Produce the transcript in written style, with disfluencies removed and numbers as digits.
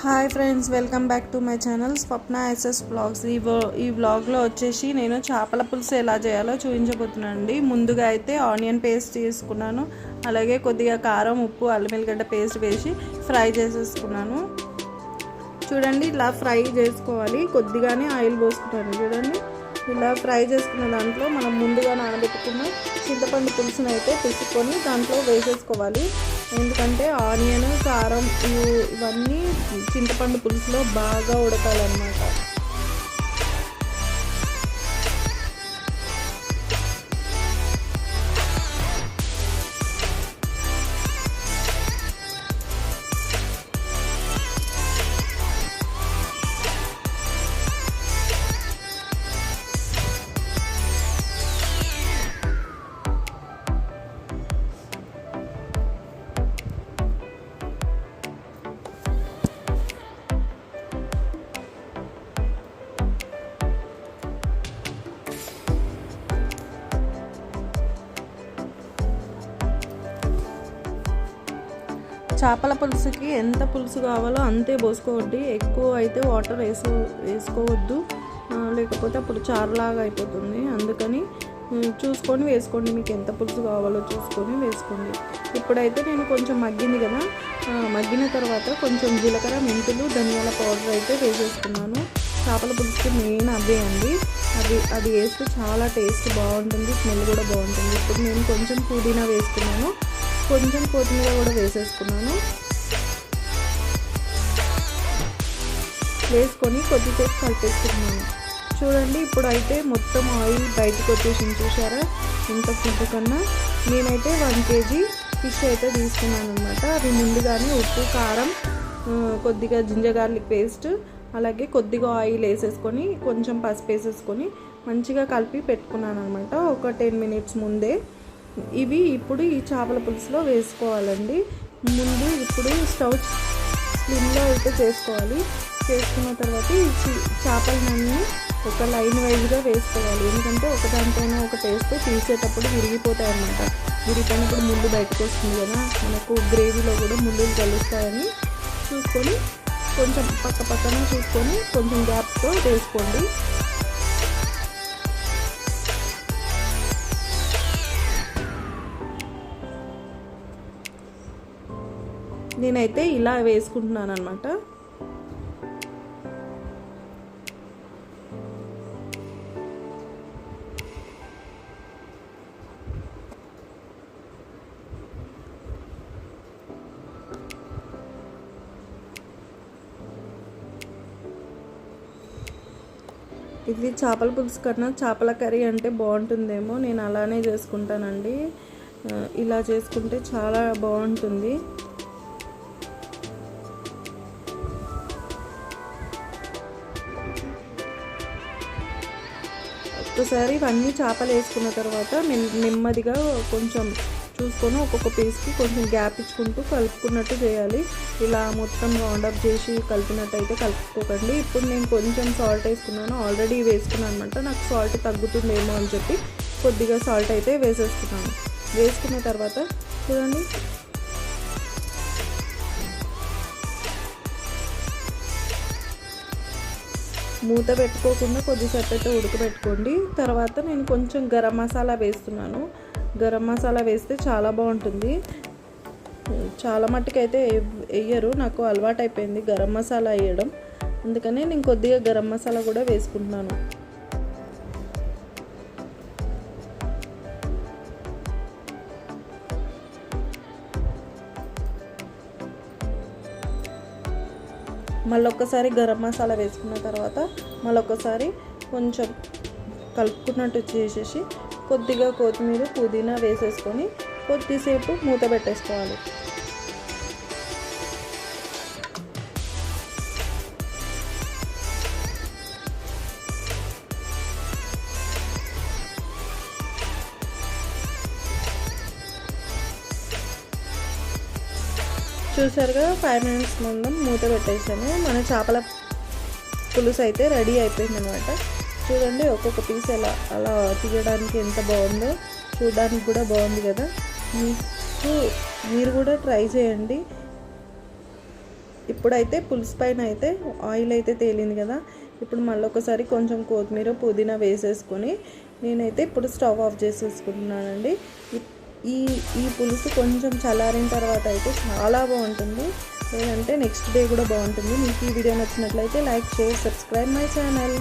Hi friends, welcome back to my channel Swapna S S blogs. ఈ వ్లాగ్లో వచ్చేసి నేను చేపల పులుసు ఎలా చేయాలో చూపించబోతున్నాను అండి. ముందుగా అయితే ఆనియన్ పేస్ట్ తీసుకున్నాను, అలాగే కొద్దిగా కారం, ఉప్పు, అల్లం వెల్లిగడ్డ పేస్ట్ వేసి ఫ్రై చేసేసుకున్నాను. చూడండి, ఇలా ఫ్రై చేసుకోవాలి. కొద్దిగానే ఆయిల్ పోసుకుంటాను. చూడండి, ఇలా ఫ్రై చేసుకున్న దాంట్లో మనం ముందుగా నానబెట్టుకున్న చింతపండు పులుసును అయితే పిసుకొని దాంట్లో వేసేసుకోవాలి. ఎందుకంటే ఆనియన్, కారం ఇవన్నీ చింతపండు పులుసులో బాగా ఉడకాలన్నమాట. చేపల పులుసుకి ఎంత పులుసు కావాలో అంతే పోసుకోవద్దు. ఎక్కువ అయితే వాటర్ వేసుకోవద్దు, లేకపోతే అప్పుడు చారులాగా అయిపోతుంది. అందుకని చూసుకొని వేసుకోండి, మీకు ఎంత పులుసు కావాలో చూసుకొని వేసుకోండి. ఇప్పుడైతే నేను కొంచెం మగ్గింది కదా, మగ్గిన తర్వాత కొంచెం జీలకర్ర, మెంతులు, ధనియాల పౌడర్ అయితే వేసేసుకున్నాను. చేపల పులుసుకి మెయిన్ అవే అండి. అది వేస్తే చాలా టేస్ట్ బాగుంటుంది, స్మెల్ కూడా బాగుంటుంది. ఇప్పుడు నేను కొంచెం పుదీనా వేసుకున్నాను, కొంచెం కొత్తిమీర కూడా వేసేసుకున్నాను. వేసుకొని కొద్దిసేపు కలిపేసుకున్నాను. చూడండి, ఇప్పుడు అయితే మొత్తం ఆయిల్ బయటకు వచ్చేసి చూసారా ఇంత ఫుడ్ కన్నా. నేనైతే 1 kg ఫిష్ అయితే తీసుకున్నాను అనమాట. అది ముందుగానే ఉప్పు, కారం, కొద్దిగా జింజర్ గార్లిక్ పేస్ట్, అలాగే కొద్దిగా ఆయిల్ వేసేసుకొని కొంచెం పసుపు వేసేసుకొని మంచిగా కలిపి పెట్టుకున్నాను అనమాట ఒక 10 minutes ముందే. ఇవి ఇప్పుడు ఈ చేపల పులుసులో వేసుకోవాలండి. ఇప్పుడు స్టవ్ స్లిమ్లో అయితే చేసుకోవాలి. చేసుకున్న తర్వాత ఈ చేపలన్నీ ఒక లైన్ వైజ్గా వేసుకోవాలి. ఎందుకంటే ఒకదానిపైన ఒకటి వేస్తే తీసేటప్పుడు విరిగిపోతాయి అన్నమాట. విరిగిపోయినప్పుడు ముళ్ళు బయటకు వస్తుంది కదా, మనకు గ్రేవీలో కూడా ముళ్ళు కలుస్తాయని చూసుకొని కొంచెం పక్కన చూసుకొని కొంచెం గ్యాప్తో వేసుకోండి. నేనైతే ఇలా వేసుకుంటున్నాను అనమాట. ఇది చేపల పులుసు కన్నా చేపల కర్రీ అంటే బాగుంటుందేమో, నేను అలానే చేసుకుంటానండి. ఇలా చేసుకుంటే చాలా బాగుంటుంది. ఒకసారి ఇవన్నీ చేపలు వేసుకున్న తర్వాత నెమ్మదిగా కొంచెం చూసుకొని ఒక్కొక్క పీస్కి కొంచెం గ్యాప్ ఇచ్చుకుంటూ కలుపుకున్నట్టు చేయాలి. ఇలా మొత్తం రౌండప్ చేసి కలిపినట్టయితే కలుపుకోకండి. ఇప్పుడు నేను కొంచెం సాల్ట్ వేసుకున్నాను, ఆల్రెడీ వేసుకున్నాను అనమాట. నాకు సాల్ట్ తగ్గుతుందేమో అని చెప్పి కొద్దిగా సాల్ట్ అయితే వేసేసుకున్నాను. వేసుకున్న తర్వాత చూడండి, మూత పెట్టుకోకుండా కొద్దిసేపు అయితే ఉడకబెట్టుకోండి. తర్వాత నేను కొంచెం గరం మసాలా వేస్తున్నాను. గరం మసాలా వేస్తే చాలా బాగుంటుంది. చాలా మట్టుకైతే వేయరు, నాకు అలవాటు అయిపోయింది గరం మసాలా వేయడం. అందుకని నేను కొద్దిగా గరం మసాలా కూడా వేసుకుంటున్నాను. మళ్ళొక్కసారి గరం మసాలా వేసుకున్న తర్వాత మళ్ళొక్కసారి కొంచెం కలుపుకున్నట్టు చేసేసి కొద్దిగా కొత్తిమీర, పుదీనా వేసేసుకొని కొద్దిసేపు మూత పెట్టేసుకోవాలి. చూసారుగా 5 minutes ముందు మూత పెట్టేసాను. మన చేపల పులుసు అయితే రెడీ అయిపోయింది అనమాట. చూడండి, ఒక్కొక్క పీస్ అలా తీయడానికి ఎంత బాగుందో, చూడడానికి కూడా బాగుంది కదా. మీరు కూడా ట్రై చేయండి. ఇప్పుడైతే పులుసు పైన అయితే ఆయిల్ అయితే తేలింది కదా, ఇప్పుడు మళ్ళీ ఒకసారి కొంచెం కొత్తిమీర పుదీనా వేసేసుకొని నేనైతే ఇప్పుడు స్టవ్ ఆఫ్ చేసేసుకుంటున్నానండి. ఈ ఈ పులుసు కొంచెం చల్లారిన తర్వాత అయితే చాలా బాగుంటుంది, లేదంటే నెక్స్ట్ డే కూడా బాగుంటుంది. మీకు ఈ వీడియో నచ్చినట్లయితే like, share, subscribe my channel.